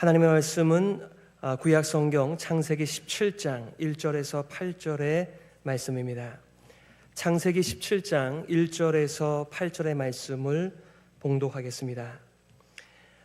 하나님의 말씀은 구약 성경 창세기 17장 1절에서 8절의 말씀입니다. 창세기 17장 1절에서 8절의 말씀을 봉독하겠습니다.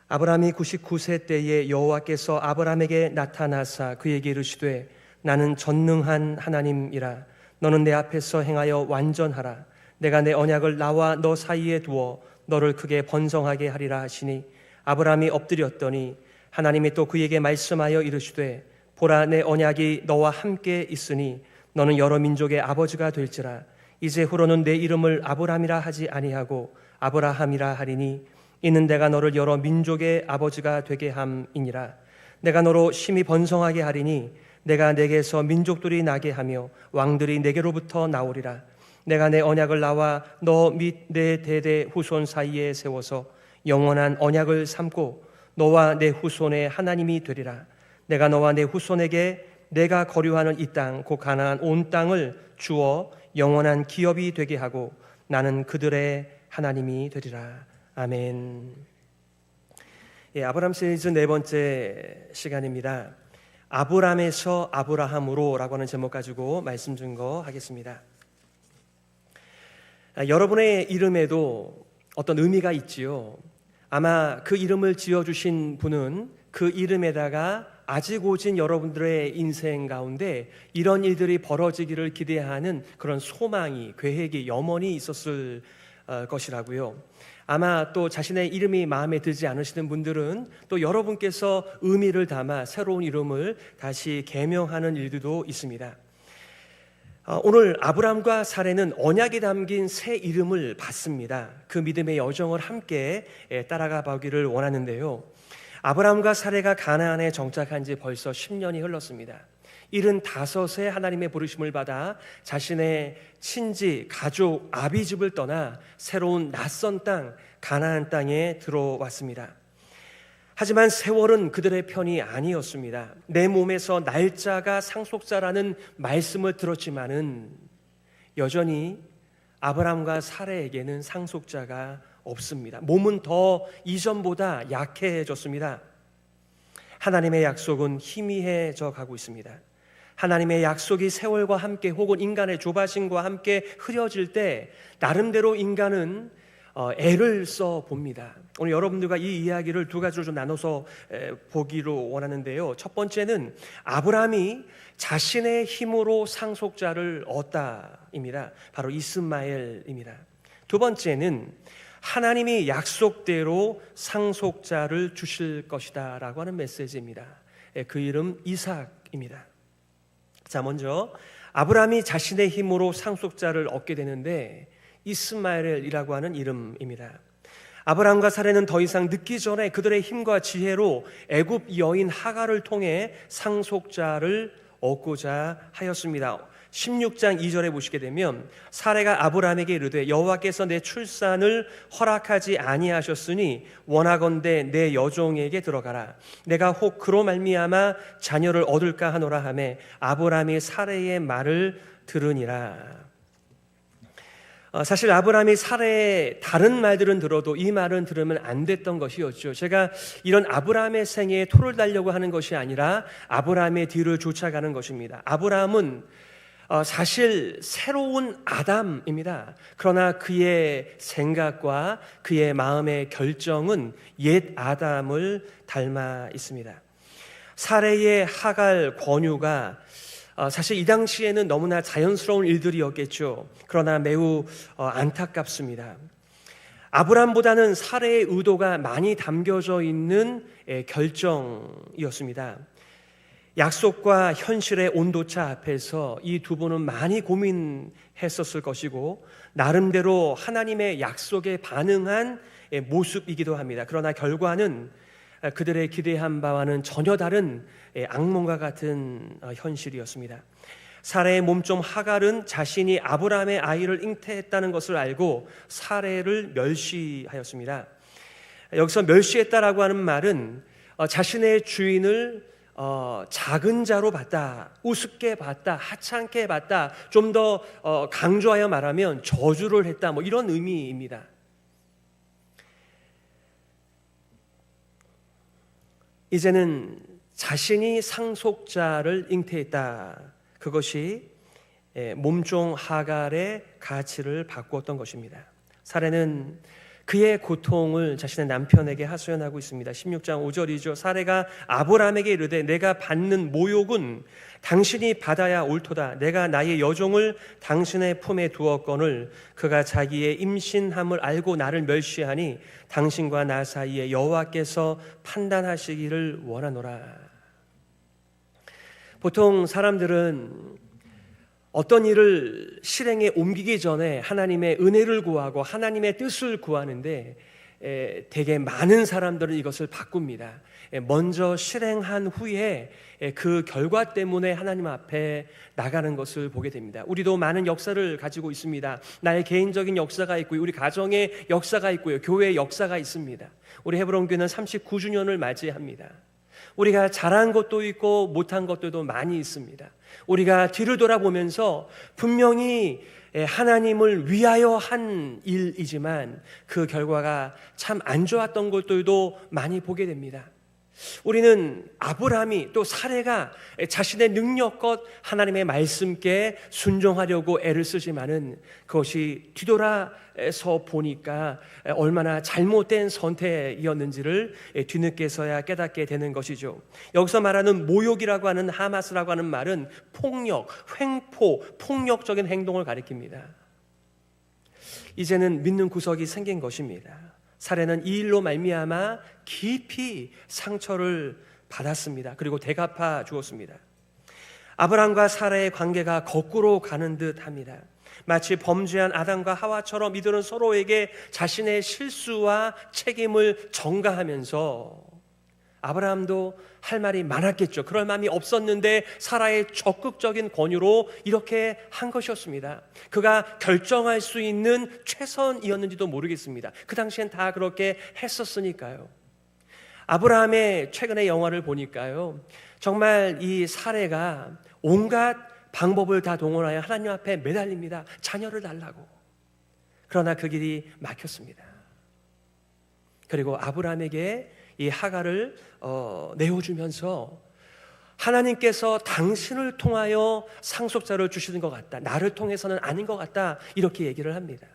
아브라함이 99세 때에 여호와께서 아브라함에게 나타나사 그에게 이르시되 나는 전능한 하나님이라. 너는 내 앞에서 행하여 완전하라. 내가 내 언약을 나와 너 사이에 두어 너를 크게 번성하게 하리라 하시니 아브라함이 엎드렸더니 하나님이 또 그에게 말씀하여 이르시되 보라, 내 언약이 너와 함께 있으니 너는 여러 민족의 아버지가 될지라. 이제 후로는 내 이름을 아브라함이라 하지 아니하고 아브라함이라 하리니 이는 내가 너를 여러 민족의 아버지가 되게 함이니라. 내가 너로 심히 번성하게 하리니 내가 내게서 민족들이 나게 하며 왕들이 내게로부터 나오리라. 내가 내 언약을 나와 너 및 내 대대 후손 사이에 세워서 영원한 언약을 삼고 너와 내 후손의 하나님이 되리라. 내가 너와 내 후손에게 내가 거류하는 이 땅 곧 가나안 온 땅을 주어 영원한 기업이 되게 하고 나는 그들의 하나님이 되리라. 아멘. 아브라함 시리즈 네 번째 시간입니다. 아브람에서 아브라함으로 라고 하는 제목 가지고 말씀 증거하겠습니다. 여러분의 이름에도 어떤 의미가 있지요. 아마 그 이름을 지어주신 분은 그 이름에다가 아직 오진 여러분들의 인생 가운데 이런 일들이 벌어지기를 기대하는 그런 소망이, 계획이, 염원이 있었을 것이라고요. 아마 또 자신의 이름이 마음에 들지 않으시는 분들은 또 여러분께서 의미를 담아 새로운 이름을 다시 개명하는 일들도 있습니다. 오늘 아브람과 사레는 언약이 담긴 새 이름을 받습니다. 그 믿음의 여정을 함께 따라가 보기를 원하는데요. 아브람과 사레가 가나안에 정착한 지 벌써 10년이 흘렀습니다. 75세 하나님의 부르심을 받아 자신의 친지, 가족, 아비집을 떠나 새로운 낯선 땅, 가나안 땅에 들어왔습니다. 하지만 세월은 그들의 편이 아니었습니다. 내 몸에서 날짜가 상속자라는 말씀을 들었지만은 여전히 아브람과 사레에게는 상속자가 없습니다. 몸은 더 이전보다 약해졌습니다. 하나님의 약속은 희미해져 가고 있습니다. 하나님의 약속이 세월과 함께 혹은 인간의 조바심과 함께 흐려질 때 나름대로 인간은 애를 써 봅니다. 오늘 여러분들과 이 이야기를 두 가지로 좀 나눠서 보기로 원하는데요. 첫 번째는 아브라함이 자신의 힘으로 상속자를 얻다입니다. 바로 이스마엘입니다. 두 번째는 하나님이 약속대로 상속자를 주실 것이다 라고 하는 메시지입니다. 그 이름 이삭입니다. 자, 먼저 아브라함이 자신의 힘으로 상속자를 얻게 되는데 이스마엘이라고 하는 이름입니다. 아브라함과 사레는 더 이상 늦기 전에 그들의 힘과 지혜로 애굽 여인 하갈을 통해 상속자를 얻고자 하였습니다. 16장 2절에 보시게 되면 사레가 아브라함에게 이르되 여호와께서 내 출산을 허락하지 아니하셨으니 원하건대 내 여종에게 들어가라. 내가 혹 그로 말미암아 자녀를 얻을까 하노라 하매 아브라함이 사레의 말을 들으니라. 사실 아브라함이 사레의 다른 말들은 들어도 이 말은 들으면 안 됐던 것이었죠. 제가 이런 아브라함의 생애에 토를 달려고 하는 것이 아니라 아브라함의 뒤를 쫓아가는 것입니다. 아브라함은 사실 새로운 아담입니다. 그러나 그의 생각과 그의 마음의 결정은 옛 아담을 닮아 있습니다. 사레의 하갈 권유가 사실 이 당시에는 너무나 자연스러운 일들이었겠죠. 그러나 매우 안타깝습니다. 아브람보다는 사레의 의도가 많이 담겨져 있는 결정이었습니다. 약속과 현실의 온도차 앞에서 이 두 분은 많이 고민했었을 것이고 나름대로 하나님의 약속에 반응한 모습이기도 합니다. 그러나 결과는 그들의 기대한 바와는 전혀 다른 악몽과 같은 현실이었습니다. 사레의 몸종 하갈은 자신이 아브라함의 아이를 잉태했다는 것을 알고 사레를 멸시하였습니다. 여기서 멸시했다라고 하는 말은 자신의 주인을 작은 자로 봤다, 우습게 봤다, 하찮게 봤다, 좀 더 강조하여 말하면 저주를 했다, 이런 의미입니다. 이제는 자신이 상속자를 잉태했다. 그것이 몸종 하갈의 가치를 바꾸었던 것입니다. 사레는 그의 고통을 자신의 남편에게 하소연하고 있습니다. 16장 5절이죠. 사레가 아브라함에게 이르되 내가 받는 모욕은 당신이 받아야 옳도다. 내가 나의 여종을 당신의 품에 두었거늘 그가 자기의 임신함을 알고 나를 멸시하니 당신과 나 사이에 여호와께서 판단하시기를 원하노라. 보통 사람들은 어떤 일을 실행에 옮기기 전에 하나님의 은혜를 구하고 하나님의 뜻을 구하는데 되게 많은 사람들은 이것을 바꿉니다. 먼저 실행한 후에 그 결과 때문에 하나님 앞에 나가는 것을 보게 됩니다. 우리도 많은 역사를 가지고 있습니다. 나의 개인적인 역사가 있고요, 우리 가정의 역사가 있고요, 교회의 역사가 있습니다. 우리 헤브론 교회는 39주년을 맞이합니다. 우리가 잘한 것도 있고 못한 것들도 많이 있습니다. 우리가 뒤를 돌아보면서 분명히 하나님을 위하여 한 일이지만 그 결과가 참 안 좋았던 것들도 많이 보게 됩니다. 우리는 아브라함이 또 사레가 자신의 능력껏 하나님의 말씀께 순종하려고 애를 쓰지만은 그것이 뒤돌아서 보니까 얼마나 잘못된 선택이었는지를 뒤늦게서야 깨닫게 되는 것이죠. 여기서 말하는 모욕이라고 하는 하마스라고 하는 말은 폭력, 횡포, 폭력적인 행동을 가리킵니다. 이제는 믿는 구석이 생긴 것입니다. 사레는 이 일로 말미암아 깊이 상처를 받았습니다. 그리고 되갚아 주었습니다. 아브라함과 사라의 관계가 거꾸로 가는 듯합니다. 마치 범죄한 아담과 하와처럼 이들은 서로에게 자신의 실수와 책임을 전가하면서 아브라함도 할 말이 많았겠죠. 그럴 마음이 없었는데 사라의 적극적인 권유로 이렇게 한 것이었습니다. 그가 결정할 수 있는 최선이었는지도 모르겠습니다. 그 당시엔 다 그렇게 했었으니까요. 아브라함의 최근의 영화를 보니까요, 정말 이 사레가 온갖 방법을 다 동원하여 하나님 앞에 매달립니다. 자녀를 달라고. 그러나 그 길이 막혔습니다. 그리고 아브라함에게 이 하갈을 내어주면서 하나님께서 당신을 통하여 상속자를 주시는 것 같다, 나를 통해서는 아닌 것 같다, 이렇게 얘기를 합니다.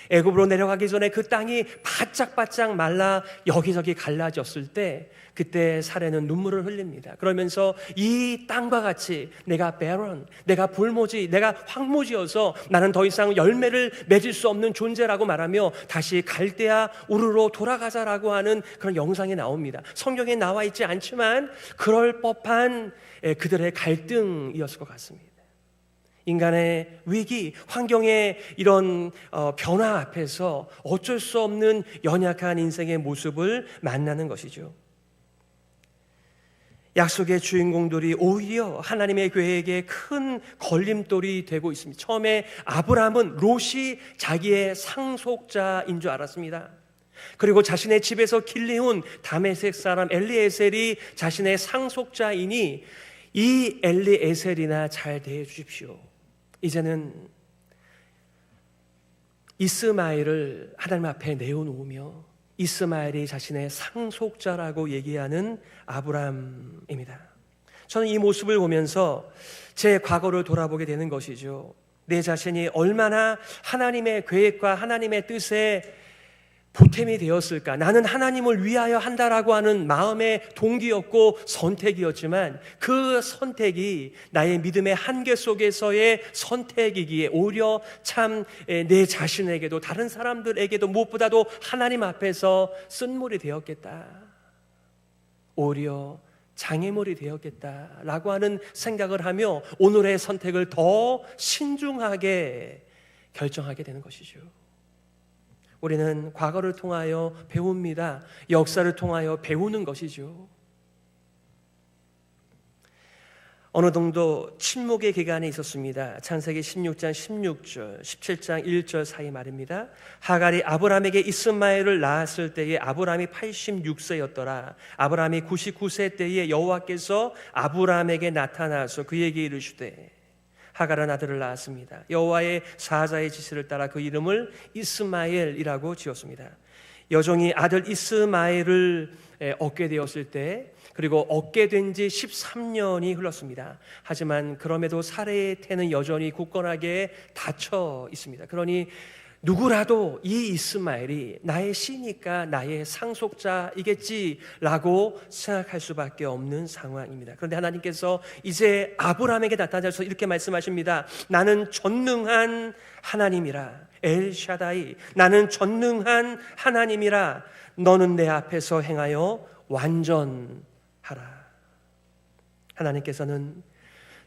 애굽으로 내려가기 전에 그 땅이 바짝바짝 말라 여기저기 갈라졌을 때 그때 사레는 눈물을 흘립니다. 그러면서 이 땅과 같이 내가 barren, 내가 불모지, 내가 황무지여서 나는 더 이상 열매를 맺을 수 없는 존재라고 말하며 다시 갈대아 우르로 돌아가자라고 하는 그런 영상이 나옵니다. 성경에 나와 있지 않지만 그럴 법한 그들의 갈등이었을 것 같습니다. 인간의 위기, 환경의 이런 변화 앞에서 어쩔 수 없는 연약한 인생의 모습을 만나는 것이죠. 약속의 주인공들이 오히려 하나님의 계획에 큰 걸림돌이 되고 있습니다. 처음에 아브라함은 롯이 자기의 상속자인 줄 알았습니다. 그리고 자신의 집에서 길리온 다메섹 사람 엘리에셀이 자신의 상속자이니 이 엘리에셀이나 잘 대해 주십시오. 이제는 이스마엘을 하나님 앞에 내어놓으며 이스마엘이 자신의 상속자라고 얘기하는 아브라함입니다. 저는 이 모습을 보면서 제 과거를 돌아보게 되는 것이죠. 내 자신이 얼마나 하나님의 계획과 하나님의 뜻에 보탬이 되었을까. 나는 하나님을 위하여 한다라고 하는 마음의 동기였고 선택이었지만 그 선택이 나의 믿음의 한계 속에서의 선택이기에 오히려 참 내 자신에게도 다른 사람들에게도 무엇보다도 하나님 앞에서 쓴물이 되었겠다, 오히려 장애물이 되었겠다라고 하는 생각을 하며 오늘의 선택을 더 신중하게 결정하게 되는 것이죠. 우리는 과거를 통하여 배웁니다. 역사를 통하여 배우는 것이죠. 어느 정도 침묵의 기간이 있었습니다. 창세기 16장 16절, 17장 1절 사이 말입니다. 하갈이 아브라함에게 이스마엘을 낳았을 때에 아브라함이 86세였더라. 아브라함이 99세 때에 여호와께서 아브라함에게 나타나서 그에게 이르시되, 하갈은 아들을 낳았습니다. 여호와의 사자의 지시를 따라 그 이름을 이스마엘이라고 지었습니다. 여종이 아들 이스마엘을 얻게 되었을 때, 그리고 얻게 된 지 13년이 흘렀습니다. 하지만 그럼에도 사례의 태는 여전히 굳건하게 닫혀 있습니다. 그러니 누구라도 이 이스마엘이 나의 씨니까 나의 상속자이겠지라고 생각할 수밖에 없는 상황입니다. 그런데 하나님께서 이제 아브라함에게 나타나셔서 이렇게 말씀하십니다. 나는 전능한 하나님이라, 엘샤다이, 나는 전능한 하나님이라. 너는 내 앞에서 행하여 완전하라. 하나님께서는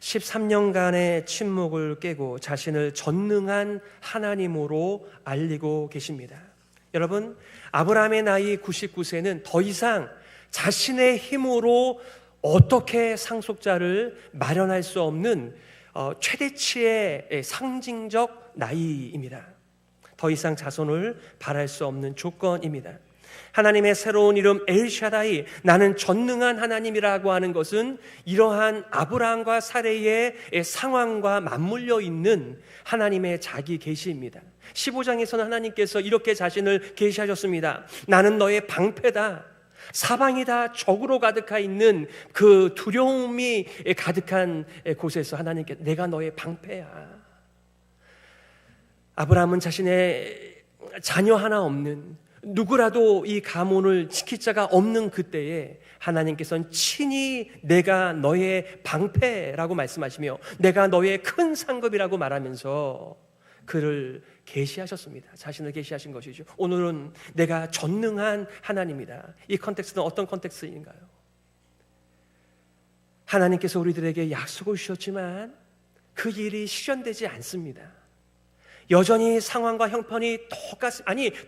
13년간의 침묵을 깨고 자신을 전능한 하나님으로 알리고 계십니다. 여러분, 아브라함의 나이 99세는 더 이상 자신의 힘으로 어떻게 상속자를 마련할 수 없는 최대치의 상징적 나이입니다. 더 이상 자손을 바랄 수 없는 조건입니다. 하나님의 새로운 이름 엘샤다이, 나는 전능한 하나님이라고 하는 것은 이러한 아브라함과 사레의 상황과 맞물려 있는 하나님의 자기 계시입니다. 15장에서는 하나님께서 이렇게 자신을 계시하셨습니다. 나는 너의 방패다. 사방이 다 적으로 가득해 있는 그 두려움이 가득한 곳에서 하나님께 내가 너의 방패야. 아브라함은 자신의 자녀 하나 없는, 누구라도 이 가문을 지킬 자가 없는 그때에 하나님께서는 친히 내가 너의 방패라고 말씀하시며 내가 너의 큰 상급이라고 말하면서 그를 계시하셨습니다. 자신을 계시하신 것이죠. 오늘은 내가 전능한 하나님이다. 이 컨텍스트는 어떤 컨텍스트인가요? 하나님께서 우리들에게 약속을 주셨지만 그 일이 실현되지 않습니다. 여전히 상황과 형편이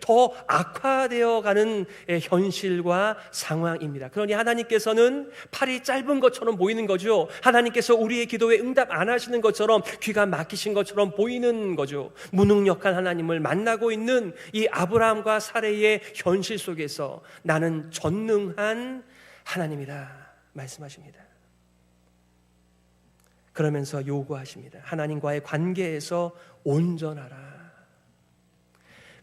더 악화되어 가는 현실과 상황입니다. 그러니 하나님께서는 팔이 짧은 것처럼 보이는 거죠. 하나님께서 우리의 기도에 응답 안 하시는 것처럼, 귀가 막히신 것처럼 보이는 거죠. 무능력한 하나님을 만나고 있는 이 아브라함과 사레의 현실 속에서 나는 전능한 하나님이다 말씀하십니다. 그러면서 요구하십니다. 하나님과의 관계에서 온전하라.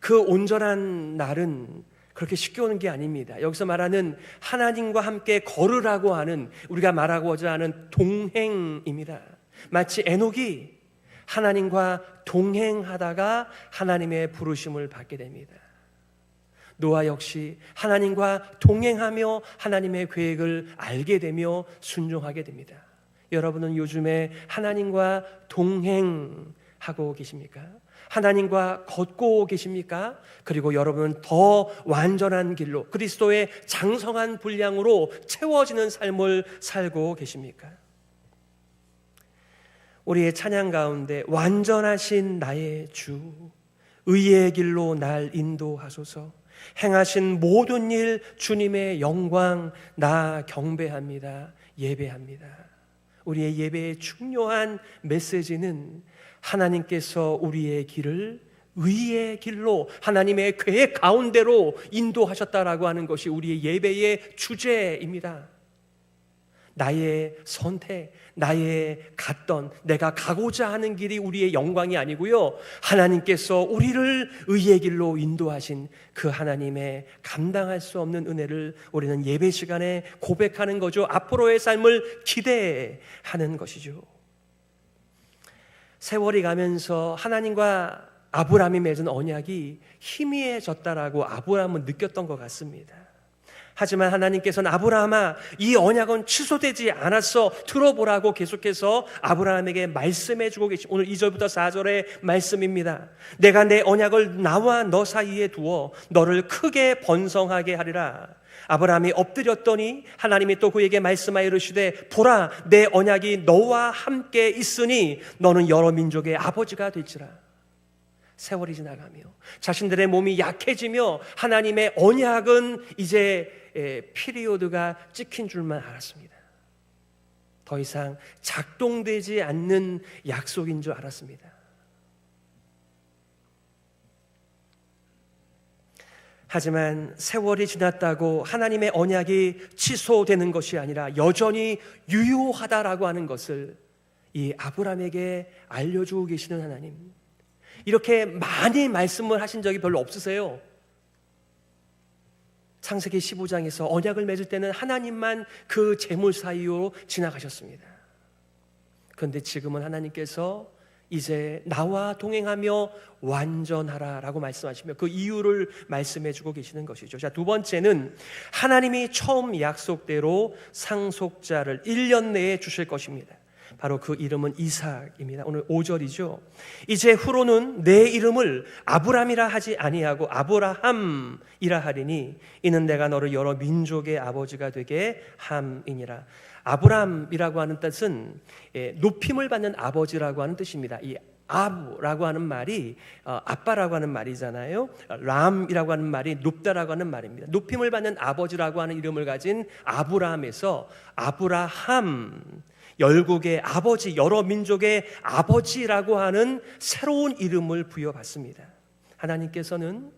그 온전한 날은 그렇게 쉽게 오는 게 아닙니다. 여기서 말하는 하나님과 함께 걸으라고 하는, 우리가 말하고자 하는 동행입니다. 마치 에녹이 하나님과 동행하다가 하나님의 부르심을 받게 됩니다. 노아 역시 하나님과 동행하며 하나님의 계획을 알게 되며 순종하게 됩니다. 여러분은 요즘에 하나님과 동행하고 계십니까? 하나님과 걷고 계십니까? 그리고 여러분은 더 완전한 길로, 그리스도의 장성한 분량으로 채워지는 삶을 살고 계십니까? 우리의 찬양 가운데 완전하신 나의 주, 의의 길로 날 인도하소서, 행하신 모든 일 주님의 영광 나 경배합니다, 예배합니다. 우리의 예배의 중요한 메시지는 하나님께서 우리의 길을 의의 길로, 하나님의 계획 가운데로 인도하셨다라고 하는 것이 우리의 예배의 주제입니다. 나의 선택, 나의 갔던, 내가 가고자 하는 길이 우리의 영광이 아니고요, 하나님께서 우리를 의의 길로 인도하신 그 하나님의 감당할 수 없는 은혜를 우리는 예배 시간에 고백하는 거죠. 앞으로의 삶을 기대하는 것이죠. 세월이 가면서 하나님과 아브라함이 맺은 언약이 희미해졌다라고 아브라함은 느꼈던 것 같습니다. 하지만 하나님께서는 아브라함아, 이 언약은 취소되지 않았어, 들어보라고 계속해서 아브라함에게 말씀해주고 계신, 오늘 2절부터 4절의 말씀입니다. 내가 내 언약을 나와 너 사이에 두어 너를 크게 번성하게 하리라. 아브라함이 엎드렸더니 하나님이 또 그에게 말씀하여 이르시되, 보라, 내 언약이 너와 함께 있으니 너는 여러 민족의 아버지가 될지라. 세월이 지나가며 자신들의 몸이 약해지며 하나님의 언약은 이제 피리오드가 찍힌 줄만 알았습니다. 더 이상 작동되지 않는 약속인 줄 알았습니다. 하지만 세월이 지났다고 하나님의 언약이 취소되는 것이 아니라 여전히 유효하다라고 하는 것을 이 아브라함에게 알려주고 계시는 하나님, 이렇게 많이 말씀을 하신 적이 별로 없으세요. 창세기 15장에서 언약을 맺을 때는 하나님만 그 제물 사이로 지나가셨습니다. 그런데 지금은 하나님께서 이제 나와 동행하며 완전하라라고 말씀하시며 그 이유를 말씀해 주고 계시는 것이죠. 자, 두 번째는 하나님이 처음 약속대로 상속자를 1년 내에 주실 것입니다. 바로 그 이름은 이삭입니다. 오늘 5절이죠. 이제 후로는 내 이름을 아브람이라 하지 아니하고 아브라함이라 하리니 이는 내가 너를 여러 민족의 아버지가 되게 함이니라. 아브람이라고 하는 뜻은 높임을 받는 아버지라고 하는 뜻입니다. 이 아브라고 하는 말이 아빠라고 하는 말이잖아요. 람이라고 하는 말이 높다라고 하는 말입니다. 높임을 받는 아버지라고 하는 이름을 가진 아브라함에서 아브라함, 열국의 아버지, 여러 민족의 아버지라고 하는 새로운 이름을 부여받습니다. 하나님께서는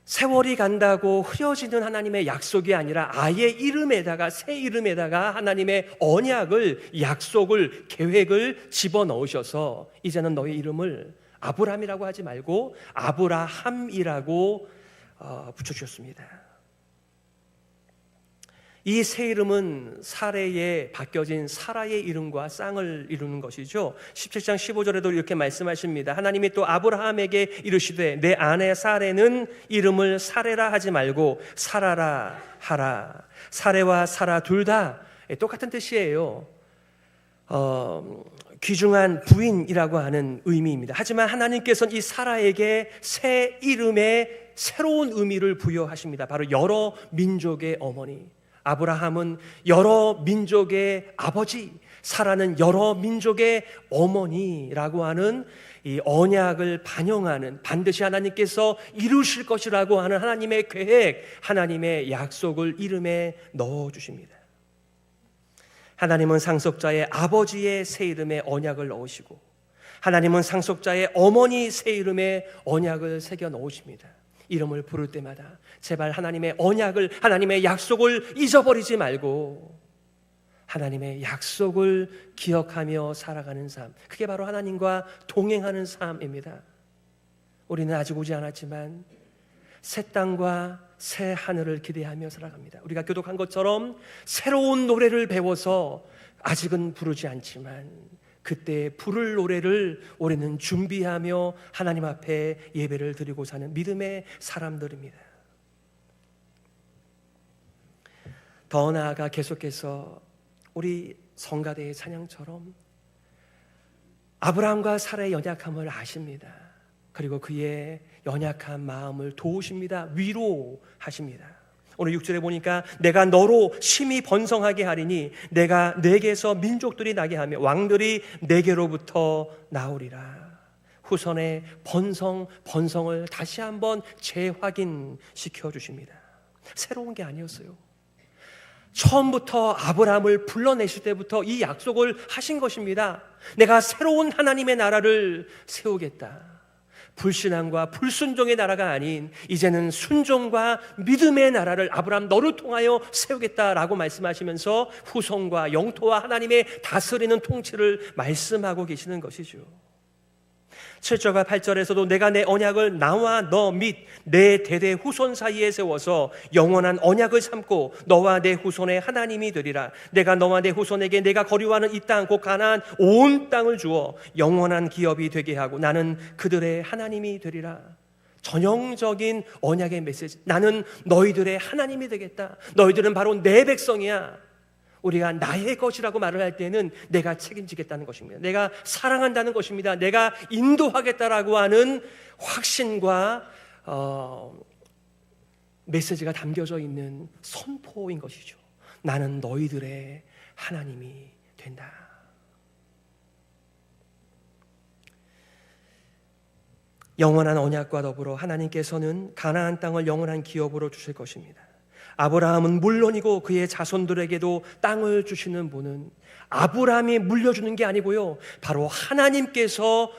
세월이 간다고 흐려지는 하나님의 약속이 아니라 아예 이름에다가, 새 이름에다가 하나님의 언약을, 약속을, 계획을 집어넣으셔서 이제는 너의 이름을 아브람이라고 하지 말고 아브라함이라고 붙여주셨습니다. 이 새 이름은 사레에 바뀌어진 사라의 이름과 쌍을 이루는 것이죠. 17장 15절에도 이렇게 말씀하십니다. 하나님이 또 아브라함에게 이르시되 내 아내 사레는 이름을 사레라 하지 말고 사라라 하라. 사레와 사라 둘 다 똑같은 뜻이에요. 귀중한 부인이라고 하는 의미입니다. 하지만 하나님께서는 이 사라에게 새 이름의 새로운 의미를 부여하십니다. 바로 여러 민족의 어머니. 아브라함은 여러 민족의 아버지, 사라는 여러 민족의 어머니라고 하는 이 언약을 반영하는, 반드시 하나님께서 이루실 것이라고 하는 하나님의 계획, 하나님의 약속을 이름에 넣어주십니다. 하나님은 상속자의 아버지의 새 이름에 언약을 넣으시고 하나님은 상속자의 어머니 새 이름에 언약을 새겨 넣으십니다. 이름을 부를 때마다 제발 하나님의 언약을, 하나님의 약속을 잊어버리지 말고 하나님의 약속을 기억하며 살아가는 삶, 그게 바로 하나님과 동행하는 삶입니다. 우리는 아직 오지 않았지만 새 땅과 새 하늘을 기대하며 살아갑니다. 우리가 교독한 것처럼 새로운 노래를 배워서 아직은 부르지 않지만 그때 부를 노래를 우리는 준비하며 하나님 앞에 예배를 드리고 사는 믿음의 사람들입니다. 더 나아가 계속해서 우리 성가대의 찬양처럼 아브라함과 사라의 연약함을 아십니다. 그리고 그의 연약한 마음을 도우십니다. 위로하십니다. 오늘 6절에 보니까 내가 너로 심히 번성하게 하리니 내가 내게서 민족들이 나게 하며 왕들이 내게로부터 나오리라. 후손의 번성을 다시 한번 재확인시켜 주십니다. 새로운 게 아니었어요. 처음부터 아브라함을 불러내실 때부터 이 약속을 하신 것입니다. 내가 새로운 하나님의 나라를 세우겠다. 불신앙과 불순종의 나라가 아닌 이제는 순종과 믿음의 나라를 아브라함 너를 통하여 세우겠다라고 말씀하시면서 후손과 영토와 하나님의 다스리는 통치를 말씀하고 계시는 것이죠. 7절과 8절에서도 내가 내 언약을 나와 너 및 내 대대 후손 사이에 세워서 영원한 언약을 삼고 너와 내 후손의 하나님이 되리라. 내가 너와 내 후손에게 내가 거류하는 이 땅 곧 가나안 온 땅을 주어 영원한 기업이 되게 하고 나는 그들의 하나님이 되리라. 전형적인 언약의 메시지. 나는 너희들의 하나님이 되겠다. 너희들은 바로 내 백성이야. 우리가 나의 것이라고 말을 할 때는 내가 책임지겠다는 것입니다. 내가 사랑한다는 것입니다. 내가 인도하겠다라고 하는 확신과 메시지가 담겨져 있는 선포인 것이죠. 나는 너희들의 하나님이 된다. 영원한 언약과 더불어 하나님께서는 가나안 땅을 영원한 기업으로 주실 것입니다. 아브라함은 물론이고 그의 자손들에게도 땅을 주시는 분은 아브라함이 물려주는 게 아니고요, 바로 하나님께서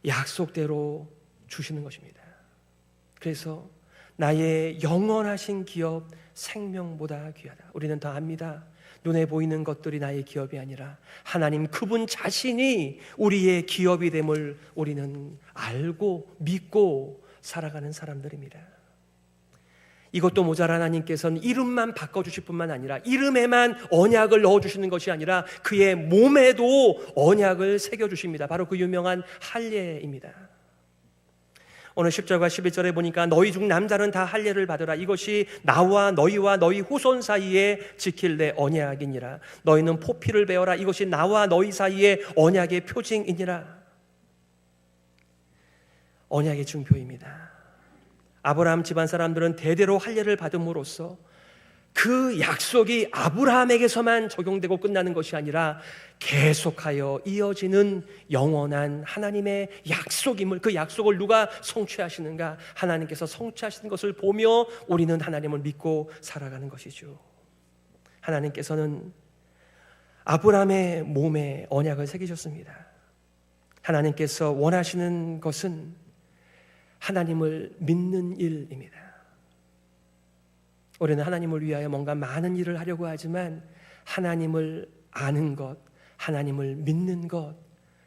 약속대로 주시는 것입니다. 그래서 나의 영원하신 기업 생명보다 귀하다. 우리는 더 압니다. 눈에 보이는 것들이 나의 기업이 아니라 하나님 그분 자신이 우리의 기업이 됨을 우리는 알고 믿고 살아가는 사람들입니다. 이것도 모자란 하나님께서는 이름만 바꿔주실 뿐만 아니라 이름에만 언약을 넣어주시는 것이 아니라 그의 몸에도 언약을 새겨주십니다. 바로 그 유명한 할례입니다. 오늘 10절과 11절에 보니까 너희 중 남자는 다 할례를 받으라. 이것이 나와 너희와 너희 후손 사이에 지킬 내 언약이니라. 너희는 포피를 베어라. 이것이 나와 너희 사이에 언약의 표징이니라. 언약의 증표입니다. 아브라함 집안 사람들은 대대로 할례를 받음으로써 그 약속이 아브라함에게서만 적용되고 끝나는 것이 아니라 계속하여 이어지는 영원한 하나님의 약속임을, 그 약속을 누가 성취하시는가? 하나님께서 성취하시는 것을 보며 우리는 하나님을 믿고 살아가는 것이죠. 하나님께서는 아브라함의 몸에 언약을 새기셨습니다. 하나님께서 원하시는 것은 하나님을 믿는 일입니다. 우리는 하나님을 위하여 뭔가 많은 일을 하려고 하지만 하나님을 아는 것, 하나님을 믿는 것,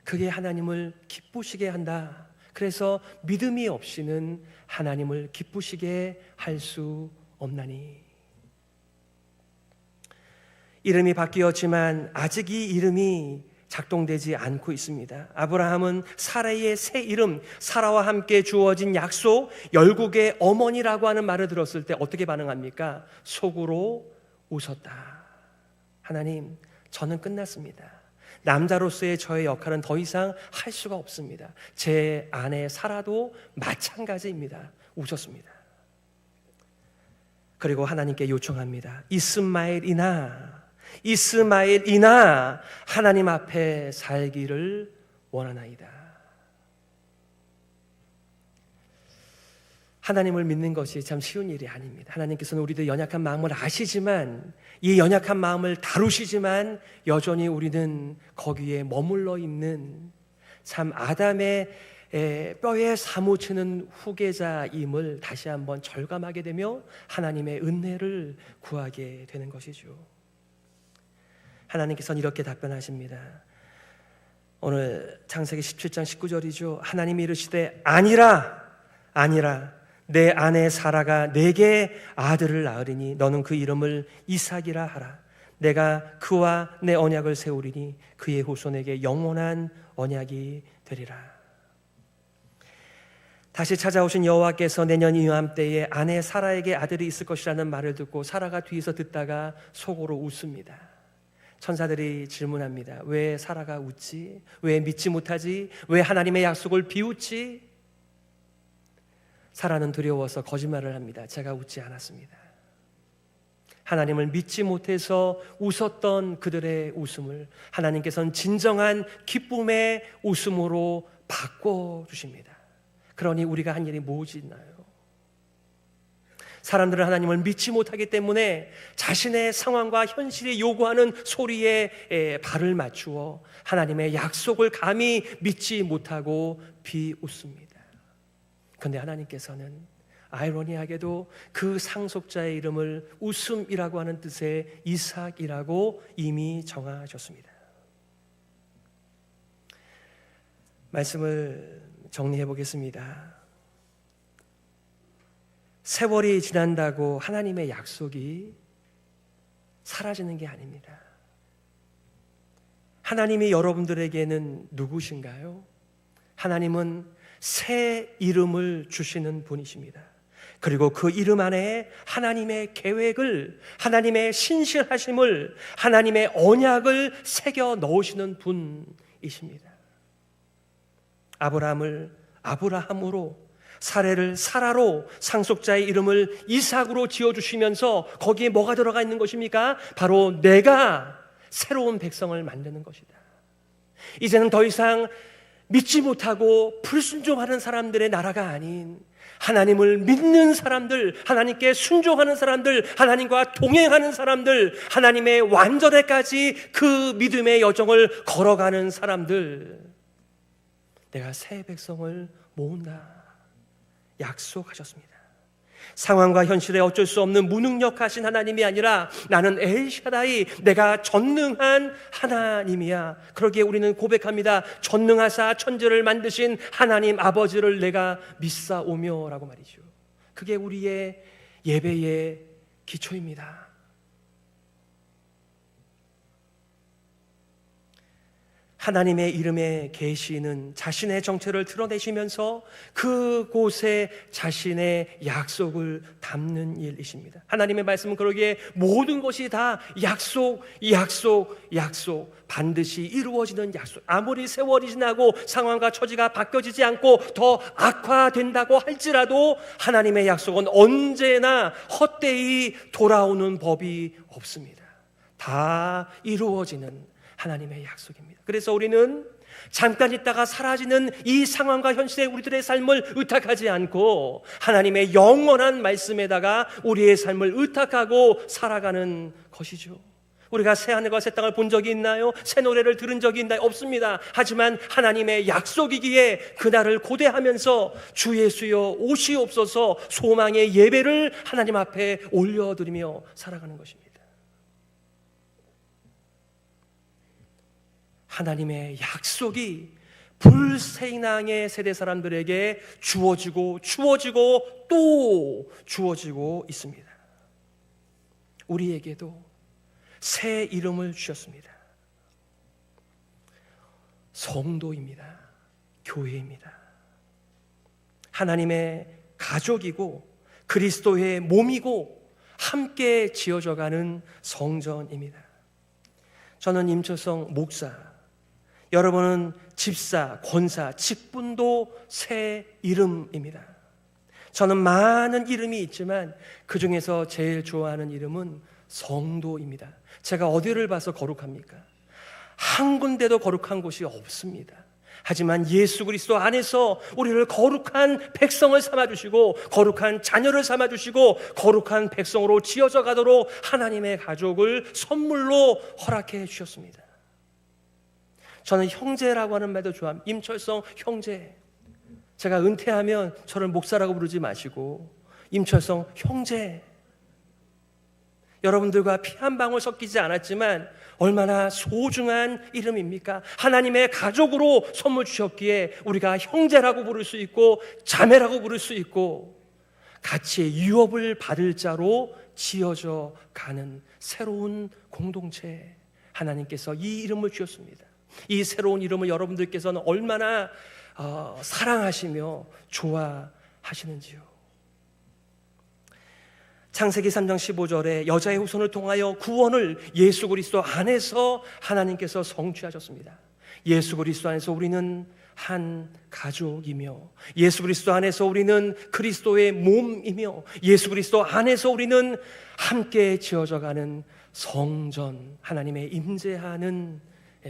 그게 하나님을 기쁘시게 한다. 그래서 믿음이 없이는 하나님을 기쁘시게 할 수 없나니. 이름이 바뀌었지만 아직 이 이름이 작동되지 않고 있습니다. 아브라함은 사라의 새 이름, 사라와 함께 주어진 약속, 열국의 어머니라고 하는 말을 들었을 때 어떻게 반응합니까? 속으로 웃었다. 하나님, 저는 끝났습니다. 남자로서의 저의 역할은 더 이상 할 수가 없습니다. 제 아내 사라도 마찬가지입니다. 웃었습니다. 그리고 하나님께 요청합니다. 이스마엘이나 하나님 앞에 살기를 원하나이다. 하나님을 믿는 것이 참 쉬운 일이 아닙니다. 하나님께서는 우리들 연약한 마음을 아시지만, 이 연약한 마음을 다루시지만 여전히 우리는 거기에 머물러 있는 참 아담의 뼈에 사무치는 후계자임을 다시 한번 절감하게 되며 하나님의 은혜를 구하게 되는 것이죠. 하나님께서는 이렇게 답변하십니다. 오늘 창세기 17장 19절이죠. 하나님이 이르시되 아니라 내 아내 사라가 내게 아들을 낳으리니 너는 그 이름을 이삭이라 하라. 내가 그와 내 언약을 세우리니 그의 후손에게 영원한 언약이 되리라. 다시 찾아오신 여호와께서 내년 이맘때에 아내 사라에게 아들이 있을 것이라는 말을 듣고 사라가 뒤에서 듣다가 속으로 웃습니다. 천사들이 질문합니다. 왜 사라가 웃지? 왜 믿지 못하지? 왜 하나님의 약속을 비웃지? 사라는 두려워서 거짓말을 합니다. 제가 웃지 않았습니다. 하나님을 믿지 못해서 웃었던 그들의 웃음을 하나님께서는 진정한 기쁨의 웃음으로 바꿔주십니다. 그러니 우리가 한 일이 무엇이 있나요? 사람들은 하나님을 믿지 못하기 때문에 자신의 상황과 현실이 요구하는 소리에 발을 맞추어 하나님의 약속을 감히 믿지 못하고 비웃습니다. 그런데 하나님께서는 아이러니하게도 그 상속자의 이름을 웃음이라고 하는 뜻의 이삭이라고 이미 정하셨습니다. 말씀을 정리해 보겠습니다. 세월이 지난다고 하나님의 약속이 사라지는 게 아닙니다. 하나님이 여러분들에게는 누구신가요? 하나님은 새 이름을 주시는 분이십니다. 그리고 그 이름 안에 하나님의 계획을, 하나님의 신실하심을, 하나님의 언약을 새겨 넣으시는 분이십니다. 아브라함을 아브라함으로, 사례를 사라로, 상속자의 이름을 이삭으로 지어주시면서 거기에 뭐가 들어가 있는 것입니까? 바로 내가 새로운 백성을 만드는 것이다. 이제는 더 이상 믿지 못하고 불순종하는 사람들의 나라가 아닌 하나님을 믿는 사람들, 하나님께 순종하는 사람들, 하나님과 동행하는 사람들, 하나님의 완전에까지 그 믿음의 여정을 걸어가는 사람들, 내가 새 백성을 모은다 약속하셨습니다. 상황과 현실에 어쩔 수 없는 무능력하신 하나님이 아니라 나는 엘샤다이, 내가 전능한 하나님이야. 그러기에 우리는 고백합니다. 전능하사 천지를 만드신 하나님 아버지를 내가 믿사오며 라고 말이죠. 그게 우리의 예배의 기초입니다. 하나님의 이름의 계시는 자신의 정체를 드러내시면서 그곳에 자신의 약속을 담는 일이십니다. 하나님의 말씀은 그러기에 모든 것이 다 약속, 약속, 약속, 반드시 이루어지는 약속. 아무리 세월이 지나고 상황과 처지가 바뀌어지지 않고 더 악화된다고 할지라도 하나님의 약속은 언제나 헛되이 돌아오는 법이 없습니다. 다 이루어지는 하나님의 약속입니다. 그래서 우리는 잠깐 있다가 사라지는 이 상황과 현실에 우리들의 삶을 의탁하지 않고 하나님의 영원한 말씀에다가 우리의 삶을 의탁하고 살아가는 것이죠. 우리가 새하늘과 새 땅을 본 적이 있나요? 새 노래를 들은 적이 있나요? 없습니다. 하지만 하나님의 약속이기에 그날을 고대하면서 주 예수여 오시옵소서 소망의 예배를 하나님 앞에 올려드리며 살아가는 것입니다. 하나님의 약속이 불신앙의 세대 사람들에게 주어지고 또 주어지고 있습니다. 우리에게도 새 이름을 주셨습니다. 성도입니다. 교회입니다. 하나님의 가족이고 그리스도의 몸이고 함께 지어져가는 성전입니다. 저는 임철성 목사, 여러분은 집사, 권사, 직분도 새 이름입니다. 저는 많은 이름이 있지만 그 중에서 제일 좋아하는 이름은 성도입니다. 제가 어디를 봐서 거룩합니까? 한 군데도 거룩한 곳이 없습니다. 하지만 예수 그리스도 안에서 우리를 거룩한 백성을 삼아주시고 거룩한 자녀를 삼아주시고 거룩한 백성으로 지어져 가도록 하나님의 가족을 선물로 허락해 주셨습니다. 저는 형제라고 하는 말도 좋아합니다. 임철성 형제. 제가 은퇴하면 저를 목사라고 부르지 마시고 임철성 형제. 여러분들과 피 한 방울 섞이지 않았지만 얼마나 소중한 이름입니까? 하나님의 가족으로 선물 주셨기에 우리가 형제라고 부를 수 있고 자매라고 부를 수 있고 같이 유업을 받을 자로 지어져 가는 새로운 공동체, 하나님께서 이 이름을 주셨습니다. 이 새로운 이름을 여러분들께서는 얼마나 사랑하시며 좋아하시는지요. 창세기 3장 15절에 여자의 후손을 통하여 구원을 예수 그리스도 안에서 하나님께서 성취하셨습니다. 예수 그리스도 안에서 우리는 한 가족이며 예수 그리스도 안에서 우리는 그리스도의 몸이며 예수 그리스도 안에서 우리는 함께 지어져가는 성전, 하나님의 임재하는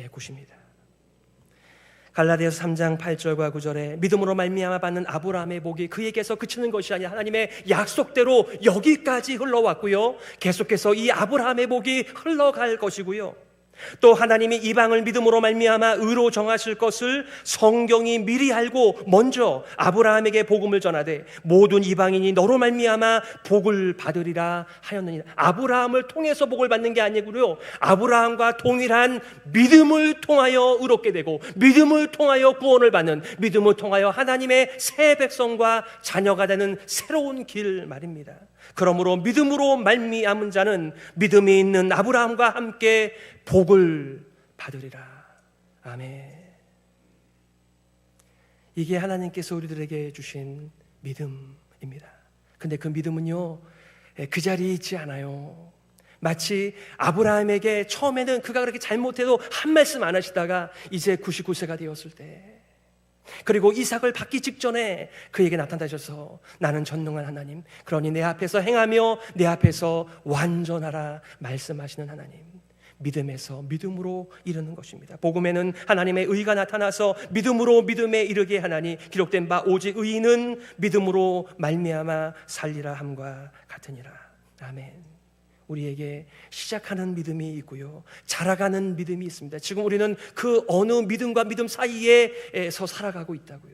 곳입니다. 갈라디아서 3장 8절과 9절에 믿음으로 말미암아 받는 아브라함의 복이 그에게서 그치는 것이 아니라 하나님의 약속대로 여기까지 흘러왔고요, 계속해서 이 아브라함의 복이 흘러갈 것이고요, 또 하나님이 이방을 믿음으로 말미암아 의로 정하실 것을 성경이 미리 알고 먼저 아브라함에게 복음을 전하되 모든 이방인이 너로 말미암아 복을 받으리라 하였느니라. 아브라함을 통해서 복을 받는 게 아니고요, 아브라함과 동일한 믿음을 통하여 의롭게 되고 믿음을 통하여 구원을 받는, 믿음을 통하여 하나님의 새 백성과 자녀가 되는 새로운 길 말입니다. 그러므로 믿음으로 말미암은 자는 믿음이 있는 아브라함과 함께 복을 받으리라. 아멘. 이게 하나님께서 우리들에게 주신 믿음입니다. 근데 그 믿음은요, 그 자리에 있지 않아요. 마치 아브라함에게 처음에는 그가 그렇게 잘못해도 한 말씀 안 하시다가 이제 99세가 되었을 때, 그리고 이삭을 받기 직전에 그에게 나타나셔서 나는 전능한 하나님, 그러니 내 앞에서 행하며 내 앞에서 완전하라 말씀하시는 하나님. 믿음에서 믿음으로 이르는 것입니다. 복음에는 하나님의 의가 나타나서 믿음으로 믿음에 이르게 하나니 기록된 바 오직 의인은 믿음으로 말미암아 살리라 함과 같으니라. 아멘. 우리에게 시작하는 믿음이 있고요, 자라가는 믿음이 있습니다. 지금 우리는 그 어느 믿음과 믿음 사이에서 살아가고 있다고요.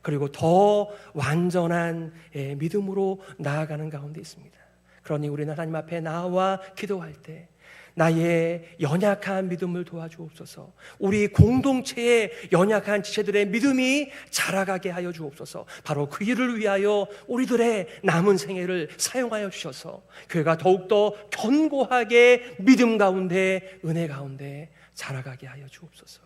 그리고 더 완전한 믿음으로 나아가는 가운데 있습니다. 그러니 우리는 하나님 앞에 나와 기도할 때 나의 연약한 믿음을 도와주옵소서. 우리 공동체의 연약한 지체들의 믿음이 자라가게 하여 주옵소서. 바로 그 일을 위하여 우리들의 남은 생애를 사용하여 주셔서 교회가 더욱더 견고하게 믿음 가운데, 은혜 가운데 자라가게 하여 주옵소서.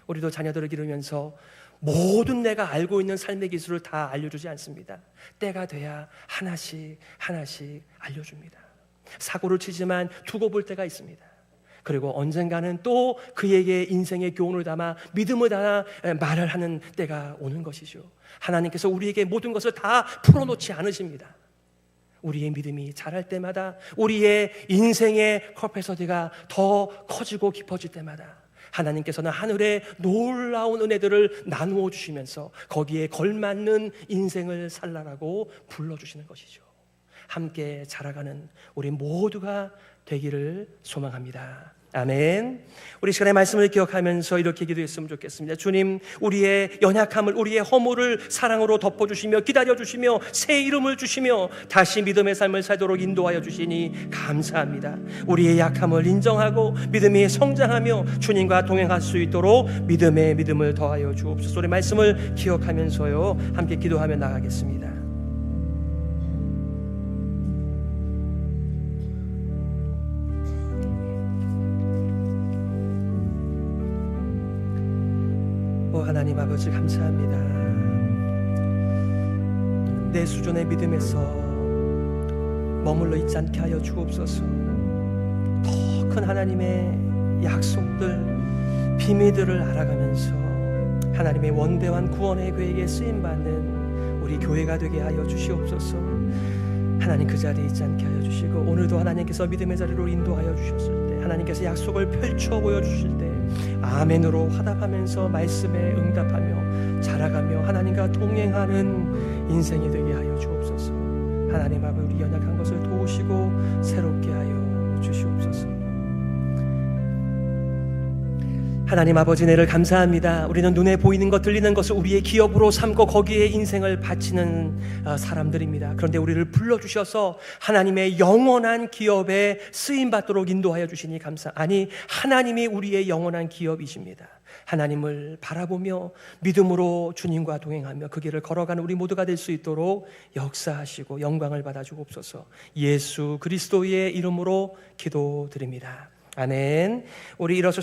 우리도 자녀들을 기르면서 모든 내가 알고 있는 삶의 기술을 다 알려주지 않습니다. 때가 돼야 하나씩 알려줍니다. 사고를 치지만 두고 볼 때가 있습니다. 그리고 언젠가는 또 그에게 인생의 교훈을 담아 믿음을 담아 말을 하는 때가 오는 것이죠. 하나님께서 우리에게 모든 것을 다 풀어놓지 않으십니다. 우리의 믿음이 자랄 때마다, 우리의 인생의 커패서디가 더 커지고 깊어질 때마다 하나님께서는 하늘의 놀라운 은혜들을 나누어 주시면서 거기에 걸맞는 인생을 살라라고 불러주시는 것이죠. 함께 자라가는 우리 모두가 되기를 소망합니다. 아멘. 우리 시간의 말씀을 기억하면서 이렇게 기도했으면 좋겠습니다. 주님, 우리의 연약함을, 우리의 허물을 사랑으로 덮어주시며 기다려주시며 새 이름을 주시며 다시 믿음의 삶을 살도록 인도하여 주시니 감사합니다. 우리의 약함을 인정하고 믿음이 성장하며 주님과 동행할 수 있도록 믿음의 믿음을 더하여 주옵소서. 우리 말씀을 기억하면서요 함께 기도하며 나가겠습니다. 하나님 아버지 감사합니다. 내 수준의 믿음에서 머물러 있지 않게 하여 주옵소서. 더 큰 하나님의 약속들, 비밀들을 알아가면서 하나님의 원대한 구원의 계획에 쓰임받는 우리 교회가 되게 하여 주시옵소서. 하나님 그 자리에 있지 않게 하여 주시고, 오늘도 하나님께서 믿음의 자리로 인도하여 주셨을 때, 하나님께서 약속을 펼쳐 보여주실 때 아멘으로 화답하면서 말씀에 응답하며 자라가며 하나님과 동행하는 인생이 되게 하여 주옵소서. 하나님 아버지, 우리 연약한 것을 도우시고 새롭게 하여 주시옵소서. 하나님 아버지, 은혜를 감사합니다. 우리는 눈에 보이는 것, 들리는 것을 우리의 기업으로 삼고 거기에 인생을 바치는 사람들입니다. 그런데 우리를 불러주셔서 하나님의 영원한 기업에 쓰임받도록 인도하여 주시니 하나님이 우리의 영원한 기업이십니다. 하나님을 바라보며 믿음으로 주님과 동행하며 그 길을 걸어가는 우리 모두가 될 수 있도록 역사하시고 영광을 받아주옵소서. 예수 그리스도의 이름으로 기도드립니다. 아멘. 우리 일어서서